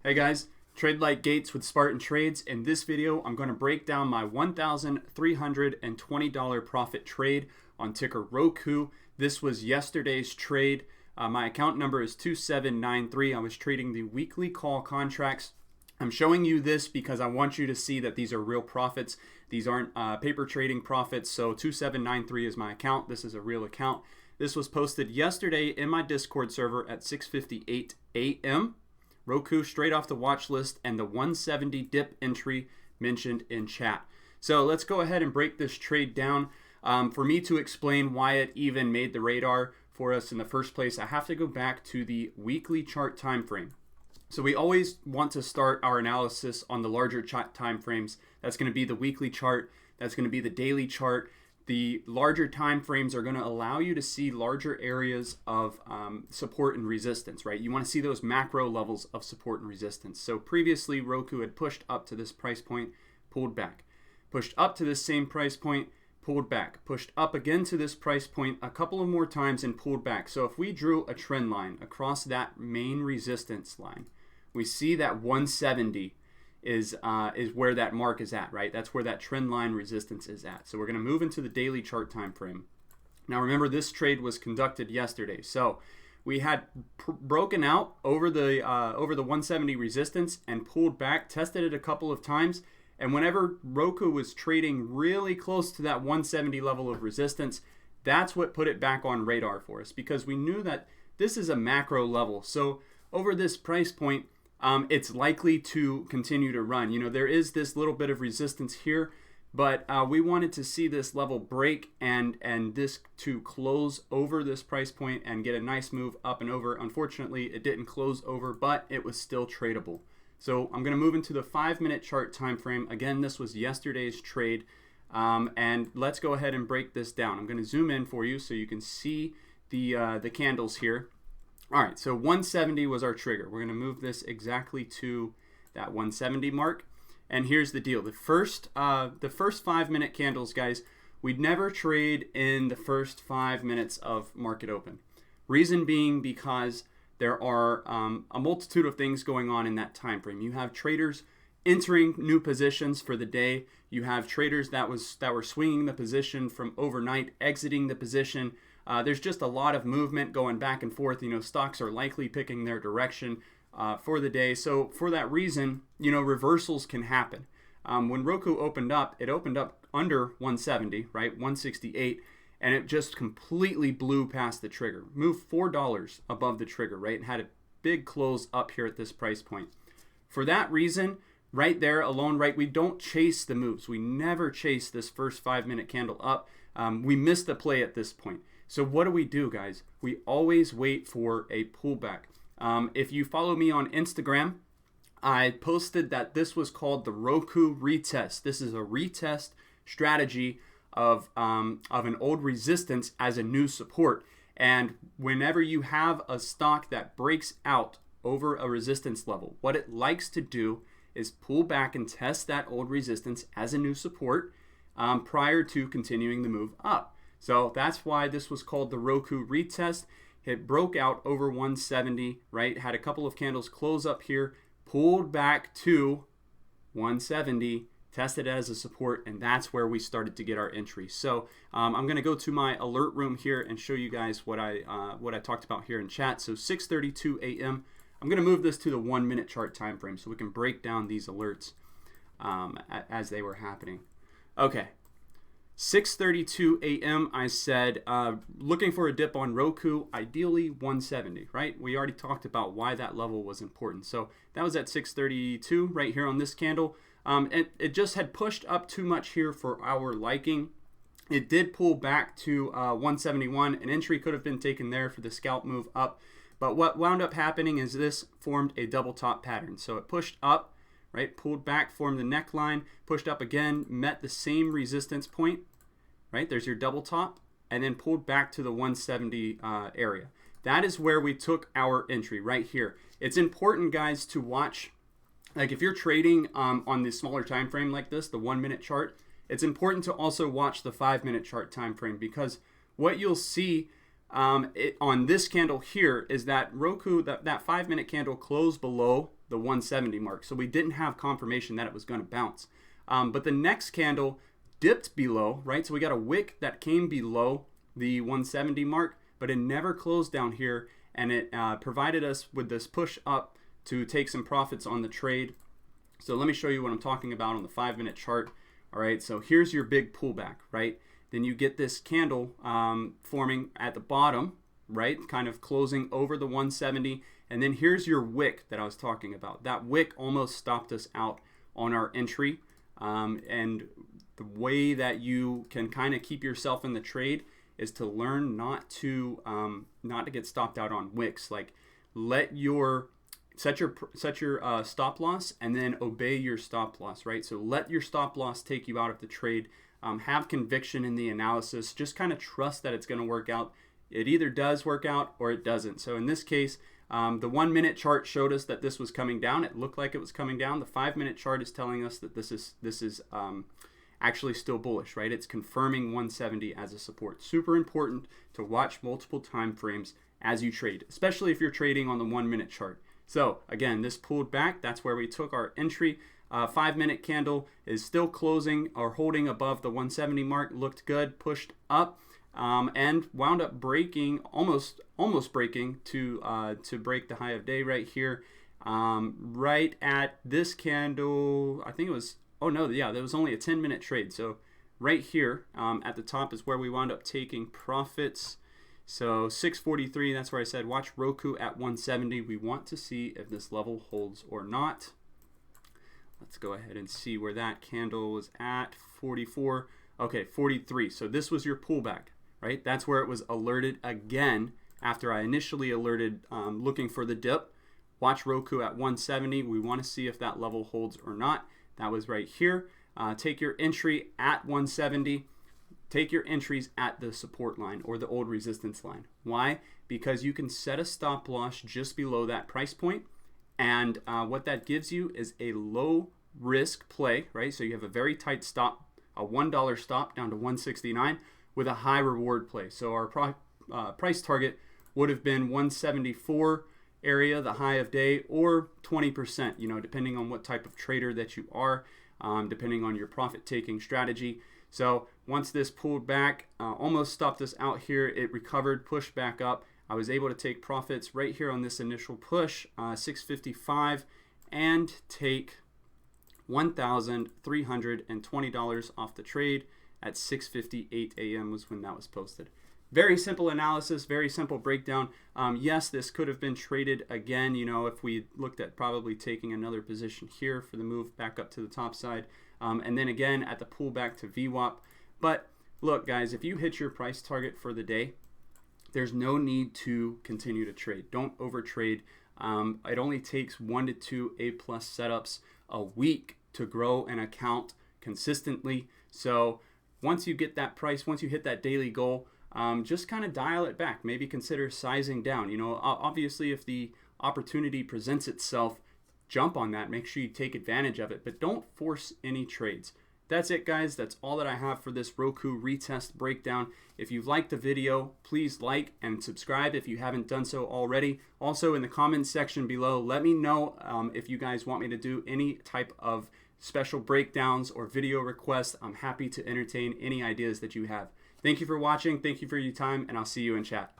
Hey guys, TradeLikeGates with Spartan Trades. In this video, I'm going to break down my $1,320 profit trade on ticker ROKU. This was yesterday's trade. My account number is 2793. I was trading the weekly call contracts. I'm showing you this because I want you to see that these are real profits. These aren't paper trading profits. So 2793 is my account. This is a real account. This was posted yesterday in my Discord server at 6:58 a.m. ROKU straight off the watch list and the 170 dip entry mentioned in chat. So let's go ahead and break this trade down. For me to explain why it even made the radar for us in the first place, I have to go back to the weekly chart time frame. So we always want to start our analysis on the larger time frames. That's going to be the weekly chart. That's going to be the daily chart. The larger time frames are going to allow you to see larger areas of support and resistance, right? You want to see those macro levels of support and resistance. So previously, ROKU had pushed up to this price point, pulled back. Pushed up to this same price point, pulled back. Pushed up again to this price point a couple of more times and pulled back. So if we drew a trend line across that main resistance line, we see that 170 is where that mark is at, right? That's where that trend line resistance is at. So we're going to move into the daily chart time frame. Now remember, this trade was conducted yesterday. So we had broken out over the 170 resistance and pulled back, tested it a couple of times. And whenever ROKU was trading really close to that 170 level of resistance, that's what put it back on radar for us, because we knew that this is a macro level. So over this price point, it's likely to continue to run. You know, there is this little bit of resistance here, but we wanted to see this level break and this to close over this price point and get a nice move up and over. Unfortunately, it didn't close over, but it was still tradable. So I'm going to move into the 5-minute chart time frame. Again, this was yesterday's trade, and let's go ahead and break this down. I'm going to zoom in for you so you can see the candles here. All right, so 170 was our trigger. We're going to move this exactly to that 170 mark. And here's the deal. The first 5-minute candles, guys, we'd never trade in the first 5 minutes of market open. Reason being because there are a multitude of things going on in that time frame. You have traders entering new positions for the day. You have traders that were swinging the position from overnight, exiting the position. There's just a lot of movement going back and forth. You know, stocks are likely picking their direction for the day. So for that reason, you know, reversals can happen. When ROKU opened up, it opened up under 170, right? 168, and it just completely blew past the trigger. Moved $4 above the trigger, right? And had a big close up here at this price point. For that reason, right there alone, right, we don't chase the moves. We never chase this first 5-minute candle up. We miss the play at this point. So what do, guys? We always wait for a pullback. If you follow me on Instagram, I posted that this was called the ROKU retest. This is a retest strategy of an old resistance as a new support. And whenever you have a stock that breaks out over a resistance level, what it likes to do is pull back and test that old resistance as a new support prior to continuing the move up. So that's why this was called the ROKU retest. It broke out over 170, right? Had a couple of candles close up here, pulled back to 170, tested it as a support, and that's where we started to get our entry. So I'm going to go to my alert room here and show you guys what I talked about here in chat. So 6:32 a.m. I'm going to move this to the 1-minute chart time frame so we can break down these alerts as they were happening. Okay. 6:32 a.m. I said, looking for a dip on ROKU, ideally 170, right? We already talked about why that level was important. So that was at 6:32 right here on this candle. It just had pushed up too much here for our liking. It did pull back to 171. An entry could have been taken there for the scalp move up. But what wound up happening is this formed a double top pattern. So it pushed up, right? Pulled back, formed the neckline, pushed up again, met the same resistance point, right? There's your double top, and then pulled back to the 170 area. That is where we took our entry right here. It's important, guys, to watch. Like if you're trading on the smaller time frame like this, the 1-minute chart, it's important to also watch the 5-minute chart time frame, because what you'll see on this candle here is that ROKU, that 5-minute candle closed below the the 170 mark. So we didn't have confirmation that it was going to bounce. But the next candle dipped below, right? So we got a wick that came below the 170 mark, but it never closed down here, and it provided us with this push up to take some profits on the trade. So let me show you what I'm talking about on the 5-minute chart. All right, so here's your big pullback, right? Then you get this candle forming at the bottom, right? Kind of closing over the 170. And then here's your wick that I was talking about. That wick almost stopped us out on our entry. And the way that you can kind of keep yourself in the trade is to learn not to get stopped out on wicks. Like set your stop loss and then obey your stop loss, right? So let your stop loss take you out of the trade. Have conviction in the analysis. Just kind of trust that it's going to work out. It either does work out or it doesn't. So in this case, the 1-minute chart showed us that this was coming down. It looked like it was coming down. The 5-minute chart is telling us that this is actually still bullish, right? It's confirming 170 as a support. Super important to watch multiple time frames as you trade, especially if you're trading on the 1-minute chart. So again, this pulled back. That's where we took our entry. 5-minute candle is still closing or holding above the 170 mark. Looked good, pushed up, and wound up breaking, almost breaking to break the high of day right here. Right at this candle, I think it was, oh no, yeah, there was only a 10-minute trade. So right here at the top is where we wound up taking profits. So 643, that's where I said watch ROKU at 170. We want to see if this level holds or not. Let's go ahead and see where that candle was at. 44. Okay, 43. So this was your pullback, right? That's where it was alerted again after I initially alerted looking for the dip. Watch ROKU at 170. We want to see if that level holds or not. That was right here. Take your entry at 170. Take your entries at the support line or the old resistance line. Why? Because you can set a stop loss just below that price point. And what that gives you is a low risk play, right? So you have a very tight stop, a $1 stop down to 169 with a high reward play. So our price target would have been 174 area, the high of day, or 20%, depending on what type of trader that you are, depending on your profit taking strategy. So once this pulled back, almost stopped us out here, it recovered, pushed back up. I was able to take profits right here on this initial push, 655, and take $1,320 off the trade at 6:58 a.m. was when that was posted. Very simple analysis, very simple breakdown. Yes, this could have been traded again, if we looked at probably taking another position here for the move back up to the top side. And then again at the pullback to VWAP. But look, guys, if you hit your price target for the day, there's no need to continue to trade. Don't overtrade. It only takes 1 to 2 A+ setups a week to grow an account consistently. So once you get that price, once you hit that daily goal, just kind of dial it back. Maybe consider sizing down. Obviously, if the opportunity presents itself, jump on that. Make sure you take advantage of it, but don't force any trades. That's it, guys. That's all that I have for this ROKU retest breakdown. If you liked the video, please like and subscribe if you haven't done so already. Also, in the comments section below, let me know if you guys want me to do any type of special breakdowns or video requests. I'm happy to entertain any ideas that you have. Thank you for watching. Thank you for your time, and I'll see you in chat.